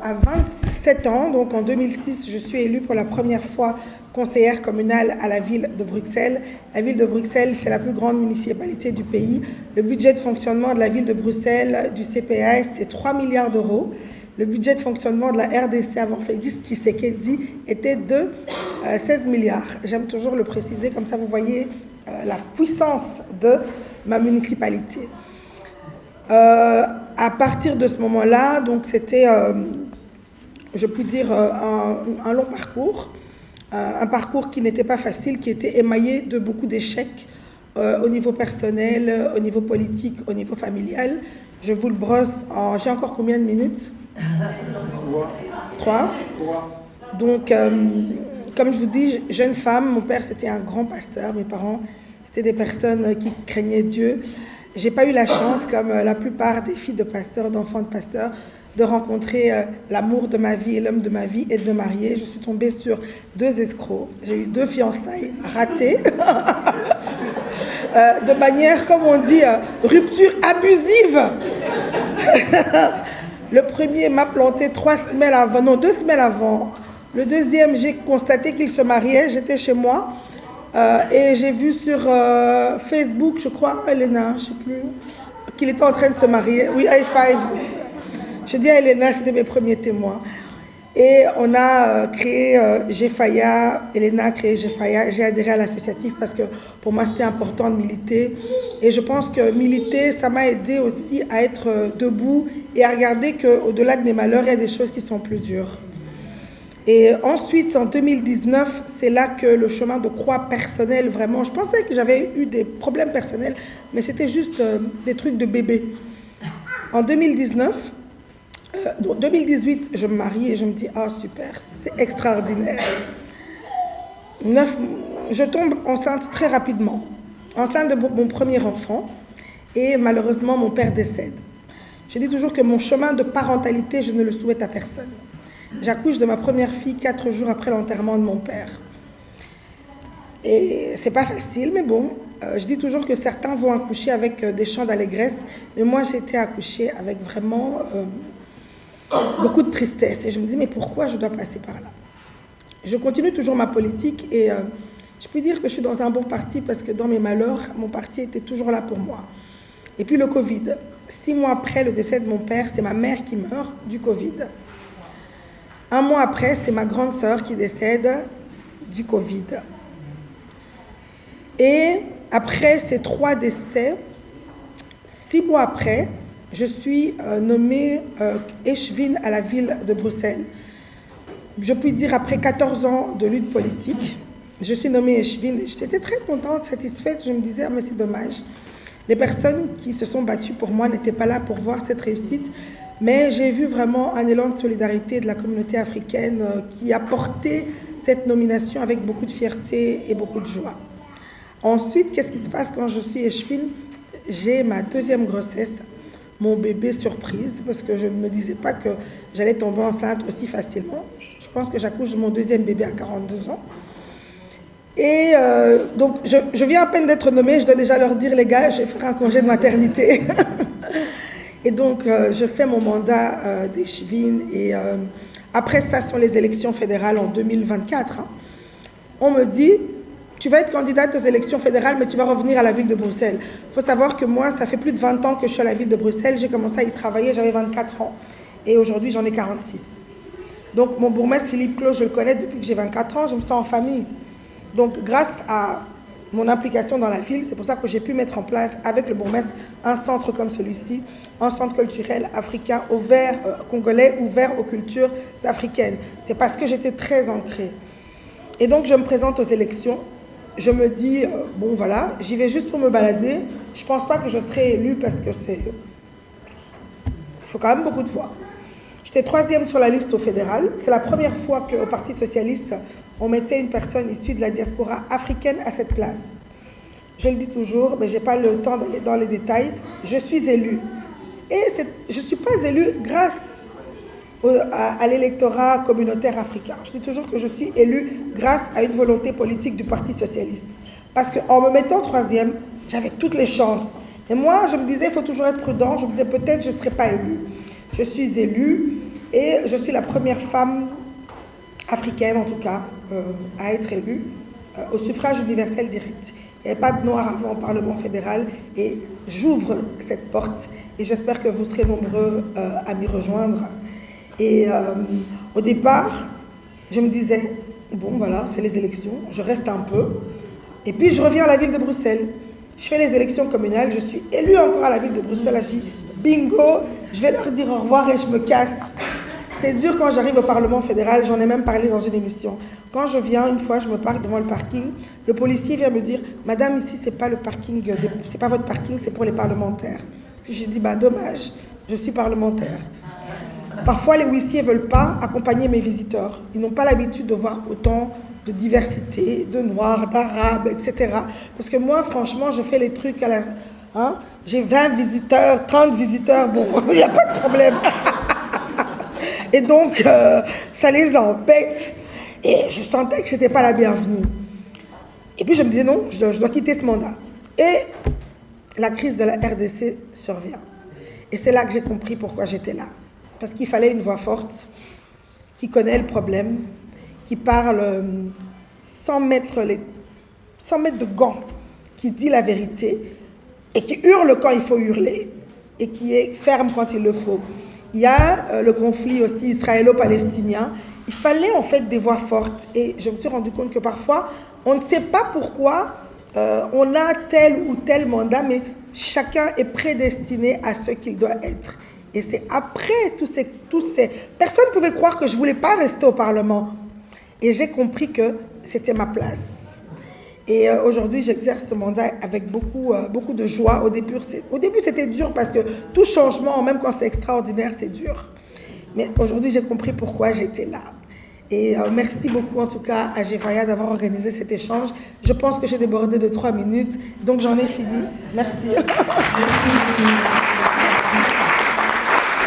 à 27 ans, donc en 2006, je suis élue pour la première fois conseillère communale à la ville de Bruxelles. La ville de Bruxelles, c'est la plus grande municipalité du pays. Le budget de fonctionnement de la ville de Bruxelles, du CPAS, c'est 3 milliards d'euros. Le budget de fonctionnement de la RDC avant Félix Tshisekedi était de 16 milliards. J'aime toujours le préciser, comme ça vous voyez la puissance de ma municipalité. À partir de ce moment-là, donc c'était, je puis dire, un long parcours, un parcours qui n'était pas facile, qui était émaillé de beaucoup d'échecs au niveau personnel, au niveau politique, au niveau familial. Je vous le brosse en... J'ai encore combien de minutes? 3. Donc, comme je vous dis, jeune femme, mon père c'était un grand pasteur, mes parents c'était des personnes qui craignaient Dieu. J'ai pas eu la chance, comme la plupart des filles de pasteurs, d'enfants de pasteurs, de rencontrer l'amour de ma vie et l'homme de ma vie et de me marier. Je suis tombée sur 2 escrocs. J'ai eu 2 fiançailles ratées, de manière, comme on dit, rupture abusive. Le premier m'a planté 2 semaines avant. Le deuxième, j'ai constaté qu'il se mariait, j'étais chez moi. Et j'ai vu sur Facebook, je crois, Elena, je ne sais plus, qu'il était en train de se marier. Oui, high five. Je dis à Elena, c'était mes premiers témoins. Et on a créé GFAIA, Elena a créé GFAIA, j'ai adhéré à l'associatif parce que pour moi c'était important de militer. Et je pense que militer, ça m'a aidé aussi à être debout et à regarder qu'au-delà de mes malheurs, il y a des choses qui sont plus dures. Et ensuite, en 2019, c'est là que le chemin de croix personnel, vraiment, je pensais que j'avais eu des problèmes personnels, mais c'était juste des trucs de bébé. En 2019, 2018, je me marie et je me dis, ah super, c'est extraordinaire. Je tombe enceinte très rapidement, enceinte de mon premier enfant, et malheureusement, mon père décède. Je dis toujours que mon chemin de parentalité, je ne le souhaite à personne. J'accouche de ma première fille 4 jours après l'enterrement de mon père. Et c'est pas facile, mais bon, je dis toujours que certains vont accoucher avec des chants d'allégresse, mais moi j'ai été accouchée avec vraiment beaucoup de tristesse. Et je me dis, mais pourquoi je dois passer par là? Je continue toujours ma politique et je peux dire que je suis dans un bon parti parce que dans mes malheurs, mon parti était toujours là pour moi. Et puis le Covid. 6 mois après le décès de mon père, c'est ma mère qui meurt du Covid. 1 mois après, c'est ma grande sœur qui décède du Covid. Et après ces 3 décès, 6 mois après, je suis nommée échevine à la ville de Bruxelles. Je puis dire, après 14 ans de lutte politique, je suis nommée échevine. J'étais très contente, satisfaite. Je me disais, ah, mais c'est dommage. Les personnes qui se sont battues pour moi n'étaient pas là pour voir cette réussite. Mais j'ai vu vraiment un élan de solidarité de la communauté africaine qui a porté cette nomination avec beaucoup de fierté et beaucoup de joie. Ensuite, qu'est-ce qui se passe quand je suis échevine? J'ai ma 2e grossesse, mon bébé surprise, parce que je ne me disais pas que j'allais tomber enceinte aussi facilement. Je pense que j'accouche de mon 2e bébé à 42 ans. Et donc, je viens à peine d'être nommée, je dois déjà leur dire, les gars, je vais faire un congé de maternité. Et donc, je fais mon mandat d'échevine et après ça sont les élections fédérales en 2024. Hein. On me dit, tu vas être candidate aux élections fédérales, mais tu vas revenir à la ville de Bruxelles. Il faut savoir que moi, ça fait plus de 20 ans que je suis à la ville de Bruxelles. J'ai commencé à y travailler, j'avais 24 ans. Et aujourd'hui, j'en ai 46. Donc, mon bourgmestre Philippe Clos, je le connais depuis que j'ai 24 ans, je me sens en famille. Donc, grâce à mon implication dans la ville, c'est pour ça que j'ai pu mettre en place avec le bourgmestre un centre comme celui-ci, un centre culturel africain ouvert, congolais, ouvert aux cultures africaines. C'est parce que j'étais très ancrée. Et donc je me présente aux élections, je me dis, bon voilà, j'y vais juste pour me balader, je ne pense pas que je serai élue parce que il faut quand même beaucoup de voix. J'étais 3e sur la liste au fédéral, c'est la première fois qu'au Parti Socialiste, on mettait une personne issue de la diaspora africaine à cette place. Je le dis toujours, mais je n'ai pas le temps d'aller dans les détails, je suis élue. Et je ne suis pas élue grâce à l'électorat communautaire africain. Je dis toujours que je suis élue grâce à une volonté politique du Parti Socialiste. Parce qu'en me mettant 3e, j'avais toutes les chances. Et moi, je me disais, il faut toujours être prudent. Je me disais, peut-être je ne serai pas élue. Je suis élue. Et je suis la première femme africaine, en tout cas, à être élue au suffrage universel direct. Il n'y avait pas de noir avant au Parlement fédéral et j'ouvre cette porte et j'espère que vous serez nombreux à m'y rejoindre. Et au départ, je me disais, bon voilà, c'est les élections, je reste un peu et puis je reviens à la ville de Bruxelles. Je fais les élections communales, je suis élue encore à la ville de Bruxelles, je dis bingo, je vais leur dire au revoir et je me casse. C'est dur quand j'arrive au Parlement fédéral, j'en ai même parlé dans une émission. Quand je viens, une fois, je me parque devant le parking, le policier vient me dire « Madame, ici, c'est pas le parking, c'est pas votre parking, c'est pour les parlementaires. » Puis j'ai dit « Bah, dommage, je suis parlementaire. » Parfois, les huissiers ne veulent pas accompagner mes visiteurs. Ils n'ont pas l'habitude de voir autant de diversité, de noirs, d'arabes, etc. Parce que moi, franchement, je fais les trucs à la... Hein? J'ai 20 visiteurs, 30 visiteurs, bon, il n'y a pas de problème. Et donc, ça les embête. Et je sentais que je n'étais pas la bienvenue. Et puis, je me disais, non, je dois quitter ce mandat. Et la crise de la RDC survient. Et c'est là que j'ai compris pourquoi j'étais là. Parce qu'il fallait une voix forte, qui connaît le problème, qui parle sans mettre de gants, qui dit la vérité, et qui hurle quand il faut hurler, et qui est ferme quand il le faut. Il y a le conflit aussi israélo-palestinien. Il fallait en fait des voix fortes. Et je me suis rendu compte que parfois, on ne sait pas pourquoi on a tel ou tel mandat, mais chacun est prédestiné à ce qu'il doit être. Et c'est après tous ces... Personne ne pouvait croire que je ne voulais pas rester au Parlement. Et j'ai compris que c'était ma place. Et aujourd'hui, j'exerce ce mandat avec beaucoup de joie. Au début, c'était dur parce que tout changement, même quand c'est extraordinaire, c'est dur. Mais aujourd'hui, j'ai compris pourquoi j'étais là. Et merci beaucoup, en tout cas, à Jevaya d'avoir organisé cet échange. Je pense que j'ai débordé de 3 minutes, donc j'en ai fini. Merci. Merci.